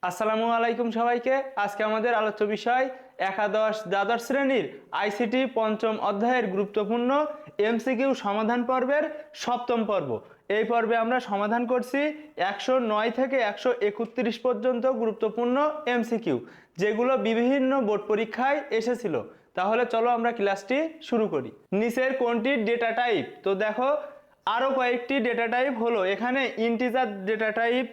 আসসালামু আলাইকুম সবাইকে। আজকে আমাদের আলোচ্য বিষয় একাদশ দ্বাদশ শ্রেণীর আইসিটি পঞ্চম অধ্যায়ের গুরুত্বপূর্ণ এমসিকিউ সমাধান পর্বের সপ্তম পর্ব। এই পর্বে আমরা সমাধান করছি 109 থেকে 131 পর্যন্ত গুরুত্বপূর্ণ এমসিকিউ, যেগুলো বিভিন্ন বোর্ড পরীক্ষায় এসেছিল। তাহলে চলো আমরা ক্লাসটি শুরু করি। নিচের কোনটি ডেটা টাইপ? তো দেখো, আরও কয়েকটি ডেটা টাইপ হলো এখানে integer data type,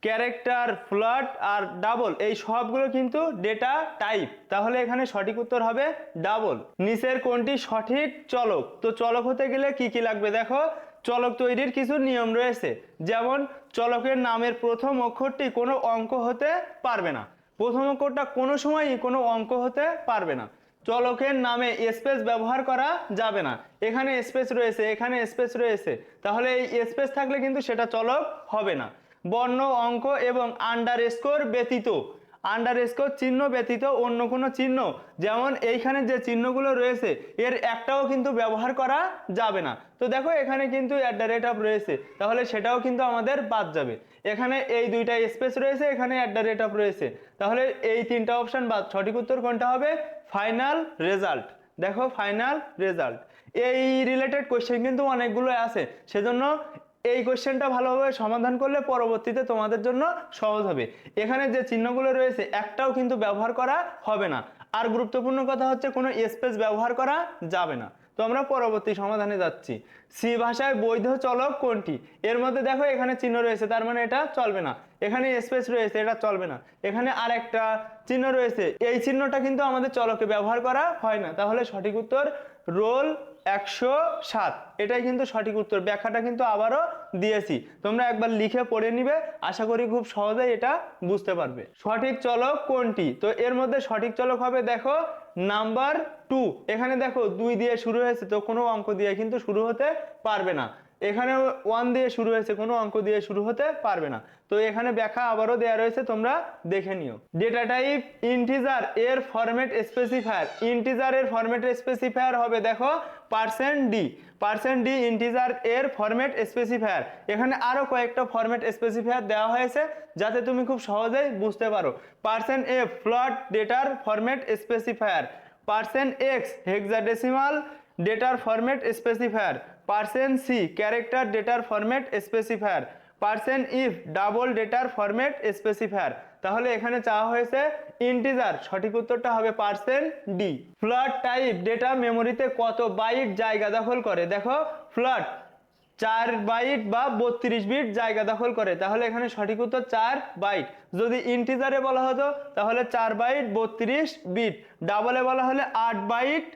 character, float আর ডাবল, এই সবগুলো কিন্তু ডেটা টাইপ। তাহলে এখানে সঠিক উত্তর হবে ডাবল। নিচের কোনটি সঠিক চলক? তো চলক হতে গেলে কি কি লাগবে দেখো, চলক তৈরির কিছু নিয়ম রয়েছে। যেমন চলকের নামের প্রথম অক্ষরটি কোনো অঙ্ক হতে পারবে না, প্রথম অক্ষরটা কোনো সময়ই কোনো অঙ্ক হতে পারবে না। চলকের নামে স্পেস ব্যবহার করা যাবে না, এখানে স্পেস রয়েছে, এখানে স্পেস রয়েছে, তাহলে এই স্পেস থাকলে কিন্তু সেটা চলক হবে না। বর্ণ, অঙ্ক এবং আন্ডারস্কোর ব্যতীত, আন্ডারস্কোর চিহ্ন ব্যতীত অন্য কোনো চিহ্ন, যেমন এইখানে যে চিহ্নগুলো রয়েছে এর একটাও কিন্তু ব্যবহার করা যাবে না। তো দেখো এখানে কিন্তু অ্যাট দ্য রেট অফ রয়েছে, তাহলে সেটাও কিন্তু আমাদের বাদ যাবে। এখানে এই দুইটা স্পেস রয়েছে, এখানে অ্যাট দ্য রেট অফ রয়েছে, তাহলে এই তিনটা অপশন বাদ। সঠিক উত্তর কোনটা হবে? Final result. দেখো ফাইনাল রেজাল্ট, এই রিলেটেড কোয়েশ্চেন কিন্তু অনেকগুলো আছে, সেজন্য এই কোশ্চেনটা ভালোভাবে সমাধান করলে পরবর্তীতে তোমাদের জন্য সহজ হবে। এখানে যে চিহ্নগুলো রয়েছে একটাও কিন্তু ব্যবহার করা হবে না। আর গুরুত্বপূর্ণ কথা হচ্ছে কোনো স্পেস ব্যবহার করা যাবে না। তো আমরা পরবর্তী সমাধানে যাচ্ছি। সি ভাষায় বৈধ চলক কোনটি? এর মধ্যে দেখো এখানে চিহ্ন রয়েছে, তার মানে এটা চলবে না। এখানে স্পেস রয়েছে, এটা চলবে না। এখানে আর একটা চিহ্ন রয়েছে, এই চিহ্নটা কিন্তু আমাদের চলকে ব্যবহার করা হয় না। তাহলে সঠিক উত্তর রোল 107, এটাই কিন্তু সঠিক উত্তর। ব্যাখ্যাটা কিন্তু আবারও দিয়েছি, তোমরা একবার লিখে পড়ে নিবে, আশা করি খুব সহজেই এটা বুঝতে পারবে। সঠিক চলক কোনটি? তো এর মধ্যে সঠিক চলক হবে দেখো নাম্বার 2। এখানে দেখো 2 দিয়ে শুরু হয়েছে, তো কোনো অঙ্ক দিয়ে কিন্তু শুরু হতে পারবে না। এখানে 1 দিয়ে শুরু হয়েছে, কোনো অঙ্ক দিয়ে শুরু হতে পারবে না। তো এখানে ব্যাখ্যা আবারও দেওয়া রয়েছে, তোমরা দেখে নিও। ডেটা টাইপ ইন্টিজার এর ফরম্যাট স্পেসিফায়ার, ইন্টিজারের ফরম্যাট স্পেসিফায়ার হবে দেখো %d। %d ইন্টিজার এর ফরম্যাট স্পেসিফায়ার। এখানে আরো কয়েকটা ফরম্যাট স্পেসিফায়ার দেওয়া হয়েছে যাতে তুমি খুব সহজেই বুঝতে পারো। %f ফ্লোট ডেটার ফরম্যাট স্পেসিফায়ার, %x হেক্সাডেসিমাল ডেটার ফরম্যাট স্পেসিফায়ার, %c ক্যারেক্টার ডেটার ফরম্যাট স্পেসিফায়ার, %if ডাবল ডেটার ফরম্যাট স্পেসিফায়ার। তাহলে এখানে চাওয়া হয়েছে ইন্টিজার, সঠিক উত্তরটা হবে %d। ফ্লোট টাইপ ডেটা মেমোরিতে কত বাইট জায়গা দখল করে? দেখো ফ্লোট 4 বাইট বা 32 বিট জায়গা দখল করে, তাহলে এখানে সঠিক উত্তর 4 বাইট। যদি ইন্টিজারে বলা হতো তাহলে 4 বাইট 32 বিট, ডাবলে বলা হলে 8 বাইট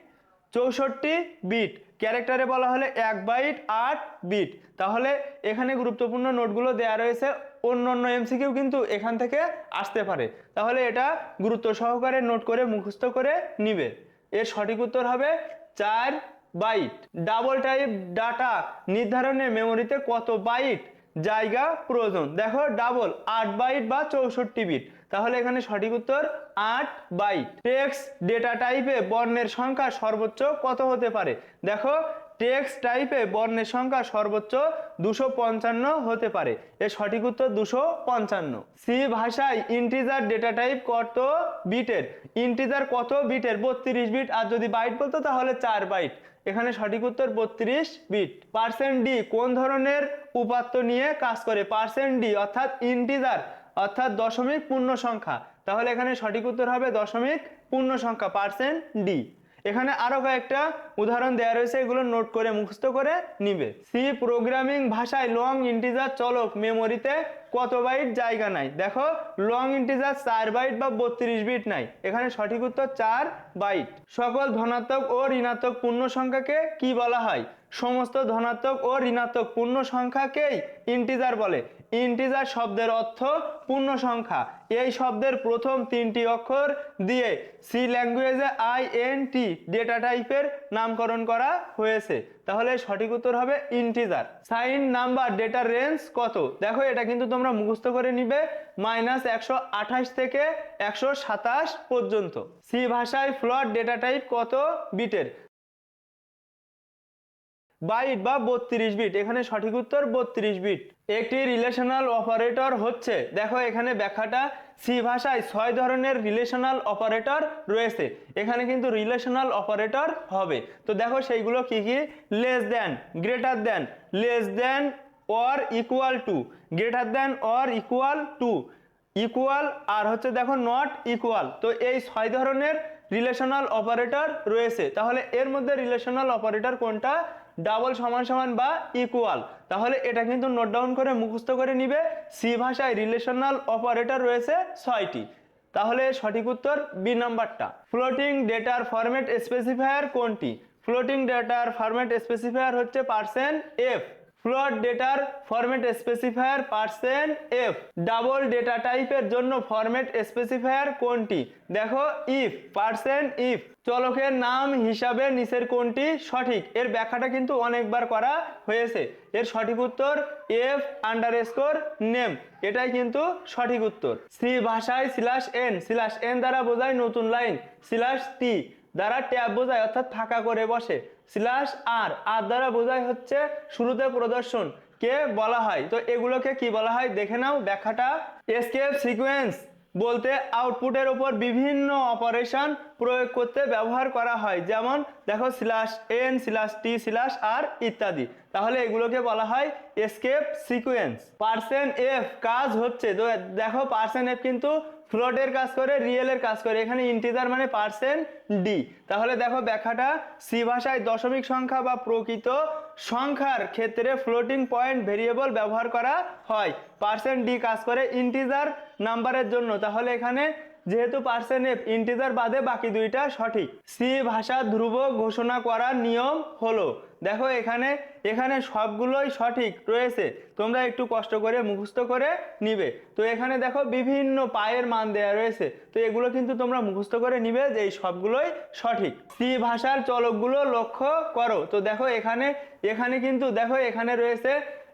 64 বিট, ক্যারেক্টারে বলা হলে 1 বাইট 8 বিট। তাহলে এখানে গুরুত্বপূর্ণ নোটগুলো দেয়া রয়েছে, অন্য অন্য এমসিকিউ কিন্তু এখান থেকে আসতে পারে, তাহলে এটা গুরুত্ব সহকারে নোট করে মুখস্থ করে নিবে। এর সঠিক উত্তর হবে 4 বাইট। ডাবল টাইপ ডাটা নির্ধারণে মেমোরিতে কত বাইট জায়গা প্রয়োজন? দেখো ডাবল 8 বাইট বা 64 বিট, তাহলে এখানে সঠিক উত্তর 8 বাইট। টেক্সট ডেটা টাইপে বর্ণের সংখ্যা সর্বোচ্চ কত হতে পারে? দেখো টেক্সট টাইপে বর্ণের সংখ্যা সর্বোচ্চ 255 হতে পারে, এর সঠিক উত্তর 255। সি ভাষায় ইন্টিজার ডেটা টাইপ কত বিটের? ইন্টিজার কত বিটের? 32 বিট, আর যদি বাইট বলতো তাহলে 4 বাইট। এখানে সঠিক উত্তর 32 বিট। %d কোন ধরনের উপাত্ত নিয়ে কাজ করে? %d অর্থাৎ ইন্টিজার অর্থাৎ দশমিক পূর্ণ সংখ্যা, তাহলে এখানে সঠিক উত্তর হবে দশমিক পূর্ণ সংখ্যা %d। এখানে আরো কয়েকটা উদাহরণ দেওয়া রয়েছে, এগুলো নোট করে মুখস্থ করে নিবে। সি প্রোগ্রামিং ভাষায় লং ইন্টিজার চলক মেমোরিতে কত বাইট জায়গা নাই? দেখো লং ইন্টিজার 4 বাইট বা 32 বিট নাই, এখানে সঠিক উত্তর 4 বাইট। সকল ধনাত্মক ও ঋণাত্মক পূর্ণ সংখ্যাকে কি বলা হয়? সমস্ত ধনাত্মক ও ঋণাত্মক পূর্ণ সংখ্যাকেই ইন্টিজার বলে। ইন্টিজার শব্দের অর্থ পূর্ণ সংখ্যা, এই শব্দের প্রথম 3টি অক্ষর দিয়ে সি ল্যাঙ্গুয়েজে INT ডেটা টাইপের নামকরণ করা হয়েছে, তাহলে সঠিক উত্তর হবে ইন্টিজার। সাইন নাম্বার ডেটার রেঞ্জ কত? দেখো এটা কিন্তু তোমরা মুখস্থ করে নিবে, -128 থেকে 127 পর্যন্ত। সি ভাষায় ফ্লোট ডেটা টাইপ কত বিটের? বাইট বা 32 বিট, এখানে সঠিক উত্তর 32 বিট। একটি রিলেশনাল অপারেটর হচ্ছে, দেখো এখানে ব্যাখ্যাটা সি ভাষায় 6 ধরনের রিলেশনাল অপারেটর রয়েছে। এখানে কিন্তু রিলেশনাল অপারেটর হবে। তো দেখো সেইগুলো কি কি, less than, greater than, less than or equal to, greater than or equal to, equal, আর হচ্ছে দেখো নট ইকুয়াল। তো এই 6 ধরনের রিলেশনাল অপারেটর রয়েছে। তাহলে এর মধ্যে রিলেশনাল অপারেটর কোনটা, ডাবল সমান সমান বা ইকুয়াল। তাহলে এটা কিন্তু নোট ডাউন করে মুখস্থ করে নিবে। সি ভাষায় রিলেশনাল অপারেটর রয়েছে 6টি। তাহলে সঠিক উত্তর বি নাম্বারটা। ফ্লোটিং ডেটার ফরম্যাট স্পেসিফায়ার কোনটি? ফ্লোটিং ডেটার ফরম্যাট স্পেসিফায়ার হচ্ছে %f। ফ্লোট ডেটার format specifier %f। Double data টাইপের জন্য ফরম্যাট স্পেসিফায়ার কোনটি? দেখো ইফ, %if। চলকের নাম হিসাবে নিচের কোনটি সঠিক? এর ব্যাখ্যাটা কিন্তু অনেকবার করা হয়েছে। এর সঠিক উত্তর f_name, এটাই কিন্তু সঠিক উত্তর। সি ভাষায় /n দ্বারা বোঝায় নতুন লাইন, /t দ্বারা ট্যাব বোঝায় অর্থাৎ ফাঁকা করে বসে, /r দ্বারা বোঝায় হচ্ছে শুরুতে প্রদর্শন কে বলা হয়। তো এগুলোকে কি বলা হয় দেখে নাও ব্যাখ্যাটা। এসকেপ সিকোয়েন্স বলতে আউটপুটের উপর বিভিন্ন অপারেশন প্রয়োগ করতে ব্যবহার করা হয়, যেমন দেখো /n, /t, /r ইত্যাদি। তাহলে এগুলোকে বলা হয় এসকেপ সিকোয়েন্স। %f কাজ হচ্ছে, তো দেখো %f কিন্তু ফ্লোটের কাজ করে, রিয়েলের কাজ করে, এখানে ইন্টিজার মানে %d। তাহলে দেখো ব্যাখ্যাটা, সি ভাষায় দশমিক সংখ্যা বা প্রকৃত সংখ্যার ক্ষেত্রে ফ্লোটিং পয়েন্ট ভেরিয়েবল ব্যবহার করা হয়। %d কাজ করে ইন্টিজার নাম্বারের জন্য। তাহলে এখানে যেহেতু %f ইন্টিজার বাদে বাকি দুইটা সঠিক। সি ভাষা ধ্রুবক ঘোষণা করার নিয়ম হলো, দেখো এখানে সবগুলোই সঠিক রয়েছে, তোমরা একটু কষ্ট করে মুখস্থ করে নিবে। তো এখানে দেখো বিভিন্ন পায়ের মান দেয়া রয়েছে, তো এগুলো কিন্তু তোমরা মুখস্থ করে নিবে যে এই সবগুলোই সঠিক। সি ভাষার চলকগুলো লক্ষ্য করো। তো দেখো এখানে কিন্তু দেখো এখানে রয়েছে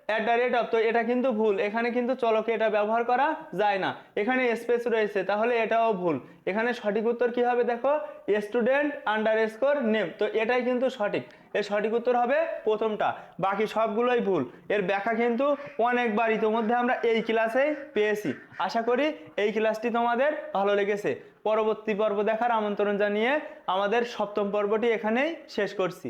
@, তো এটা কিন্তু ভুল, এখানে কিন্তু চলকে এটা ব্যবহার করা যায় না, এখানে স্পেস রয়েছে, তাহলে এটাও ভুল। এখানে সঠিক উত্তর কি হবে দেখো, student_name, তো এটাই কিন্তু সঠিক। এর সঠিক উত্তর হবে প্রথমটা, বাকি সবগুলোই ভুল। এর ব্যাখ্যা কিন্তু অনেকবার ইতিমধ্যে আমরা এই ক্লাসেই পেয়েছি। আশা করি এই ক্লাসটি তোমাদের ভালো লেগেছে। পরবর্তী পর্ব দেখার আমন্ত্রণ জানিয়ে আমাদের 7ম পর্বটি এখানেই শেষ করছি।